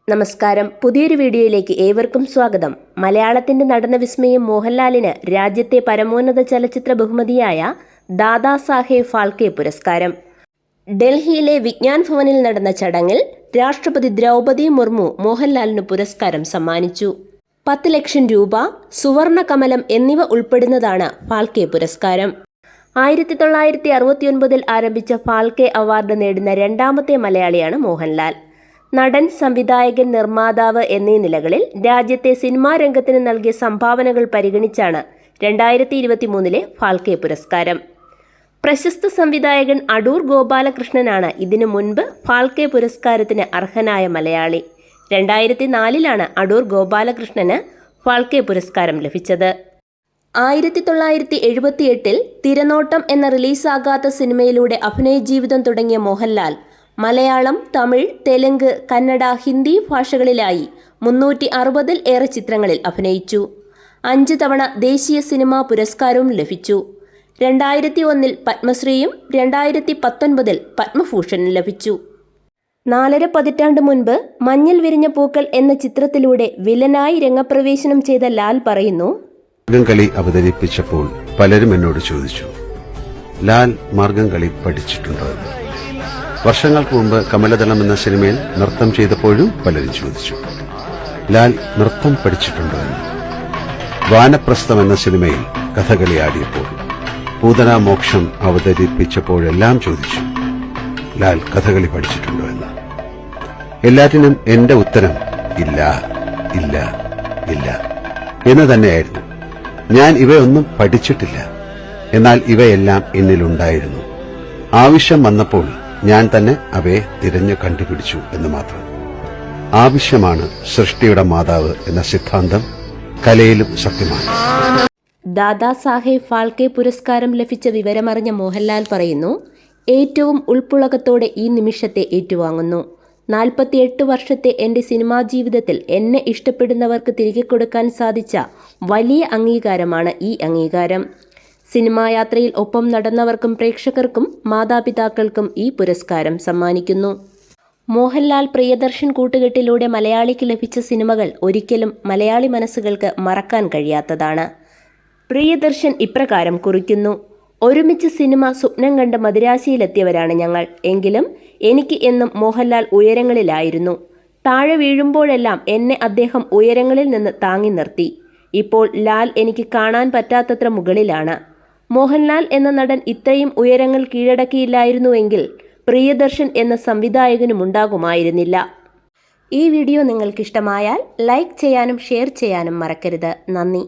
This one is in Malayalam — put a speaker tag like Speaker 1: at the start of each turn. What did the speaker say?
Speaker 1: നമസ്കാരം. പുതിയൊരു വീഡിയോയിലേക്ക് ഏവർക്കും സ്വാഗതം. മലയാളത്തിന്റെ നടന വിസ്മയം മോഹൻലാലിന് രാജ്യത്തെ പരമോന്നത ചലച്ചിത്ര ബഹുമതിയായ ദാദാസാഹേബ് ഫാൽക്കെ പുരസ്കാരം. ഡൽഹിയിലെ വിജ്ഞാൻ ഭവനിൽ നടന്ന ചടങ്ങിൽ രാഷ്ട്രപതി ദ്രൗപദി മുർമു മോഹൻലാലിന് പുരസ്കാരം സമ്മാനിച്ചു. 10 ലക്ഷം രൂപ, സുവർണ കമലം എന്നിവ ഉൾപ്പെടുന്നതാണ് ഫാൽക്കെ പുരസ്കാരം. 1969 ആരംഭിച്ച ഫാൽക്കെ അവാർഡ് നേടുന്ന രണ്ടാമത്തെ മലയാളിയാണ് മോഹൻലാൽ. നടൻ, സംവിധായകൻ, നിർമ്മാതാവ് എന്നീ നിലകളിൽ രാജ്യത്തെ സിനിമാ രംഗത്തിന് നൽകിയ സംഭാവനകൾ പരിഗണിച്ചാണ് 2023 ഫാൽക്കെ പുരസ്കാരം. പ്രശസ്ത സംവിധായകൻ അടൂർ ഗോപാലകൃഷ്ണനാണ് ഇതിനു മുൻപ് ഫാൽക്കെ പുരസ്കാരത്തിന് അർഹനായ മലയാളി. 2004 അടൂർ ഗോപാലകൃഷ്ണന് ഫാൽക്കെ പുരസ്കാരം ലഭിച്ചത്. 1978 തിരനോട്ടം എന്ന റിലീസാകാത്ത സിനിമയിലൂടെ അഭിനയ ജീവിതം തുടങ്ങിയ മോഹൻലാൽ മലയാളം, തമിഴ്, തെലുങ്ക്, കന്നഡ, ഹിന്ദി ഭാഷകളിലായി 360 ഏറെ ചിത്രങ്ങളിൽ അഭിനയിച്ചു. 5 തവണ ദേശീയ സിനിമാ പുരസ്കാരവും ലഭിച്ചു. 2001 പത്മശ്രീയും 2019 പത്മഭൂഷണും ലഭിച്ചു. 4.5 പതിറ്റാണ്ട് മുൻപ് മഞ്ഞിൽ വിരിഞ്ഞ പൂക്കൾ എന്ന ചിത്രത്തിലൂടെ വില്ലനായി രംഗപ്രവേശനം ചെയ്ത ലാൽ പറയുന്നു,
Speaker 2: മാർഗംകളി അവതരിപ്പിച്ചപ്പോൾ പലരും എന്നോട് ചോദിച്ചു, ലാൽ മാർഗംകളി പഠിച്ചിട്ടുണ്ടോ? വർഷങ്ങൾക്ക് മുമ്പ് കമലദളം എന്ന സിനിമയിൽ നൃത്തം ചെയ്തപ്പോഴും പലരും ചോദിച്ചു, ലാൽ നൃത്തം പഠിച്ചിട്ടുണ്ടോ എന്ന്. വാനപ്രസ്ഥം എന്ന സിനിമയിൽ കഥകളി ആടിയപ്പോൾ, പൂതന മോക്ഷം അവതരിപ്പിച്ചപ്പോഴെല്ലാം ചോദിച്ചു, ലാൽ കഥകളി പഠിച്ചിട്ടുണ്ടോ എന്ന്. എല്ലാറ്റിനും എന്റെ ഉത്തരം ഇല്ല, ഇല്ല, ഇല്ല എന്ന് തന്നെയായിരുന്നു. ഞാൻ ഇവയൊന്നും പഠിച്ചിട്ടില്ല. എന്നാൽ ഇവയെല്ലാം എന്നിലുണ്ടായിരുന്നു. ആവശ്യം വന്നപ്പോൾ ഞാൻ തന്നെ അവയെ തിരഞ്ഞു കണ്ടുപിടിച്ചു എന്ന് മാത്രം. ആവശ്യമാണ് സൃഷ്ടിയുടെ മാതാവ് എന്ന സിദ്ധാന്തം കലയിലും സത്യമാണ്.
Speaker 1: ദാദാസാഹേബ് ഫാൽക്കെ പുരസ്കാരം ലഭിച്ച വിവരമറിഞ്ഞ മോഹൻലാൽ പറയുന്നു, ഏറ്റവും ഉൾപ്പുളകത്തോടെ ഈ നിമിഷത്തെ ഏറ്റുവാങ്ങുന്നു. 48 വർഷത്തെ എൻ്റെ സിനിമാ ജീവിതത്തിൽ എന്നെ ഇഷ്ടപ്പെടുന്നവർക്ക് തിരികെ കൊടുക്കാൻ സാധിച്ച വലിയ അംഗീകാരമാണ് ഈ അംഗീകാരം. സിനിമാ യാത്രയിൽ ഒപ്പം നടന്നവർക്കും പ്രേക്ഷകർക്കും മാതാപിതാക്കൾക്കും ഈ പുരസ്കാരം സമ്മാനിക്കുന്നു. മോഹൻലാൽ പ്രിയദർശൻ കൂട്ടുകെട്ടിലൂടെ മലയാളിക്ക് ലഭിച്ച സിനിമകൾ ഒരിക്കലും മലയാളി മനസ്സുകൾക്ക് മറക്കാൻ കഴിയാത്തതാണ്. പ്രിയദർശൻ ഇപ്രകാരം കുറിക്കുന്നു, ഒരുമിച്ച് സിനിമ സ്വപ്നം കണ്ട് മദിരാശിയിലെത്തിയവരാണ് ഞങ്ങൾ. എങ്കിലും എനിക്ക് എന്നും മോഹൻലാൽ ഉയരങ്ങളിലായിരുന്നു. താഴെ വീഴുമ്പോഴെല്ലാം എന്നെ അദ്ദേഹം ഉയരങ്ങളിൽ നിന്ന് താങ്ങി നിർത്തി. ഇപ്പോൾ ലാൽ എനിക്ക് കാണാൻ പറ്റാത്തത്ര മുകളിലാണ്. മോഹൻലാൽ എന്ന നടൻ ഇത്രയും ഉയരങ്ങൾ കീഴടക്കിയില്ലായിരുന്നുവെങ്കിൽ പ്രിയദർശൻ എന്ന സംവിധായകനുമുണ്ടാകുമായിരുന്നില്ല. ഈ വീഡിയോ നിങ്ങൾക്കിഷ്ടമായാൽ ലൈക്ക് ചെയ്യാനും ഷെയർ ചെയ്യാനും മറക്കരുത്. നന്ദി.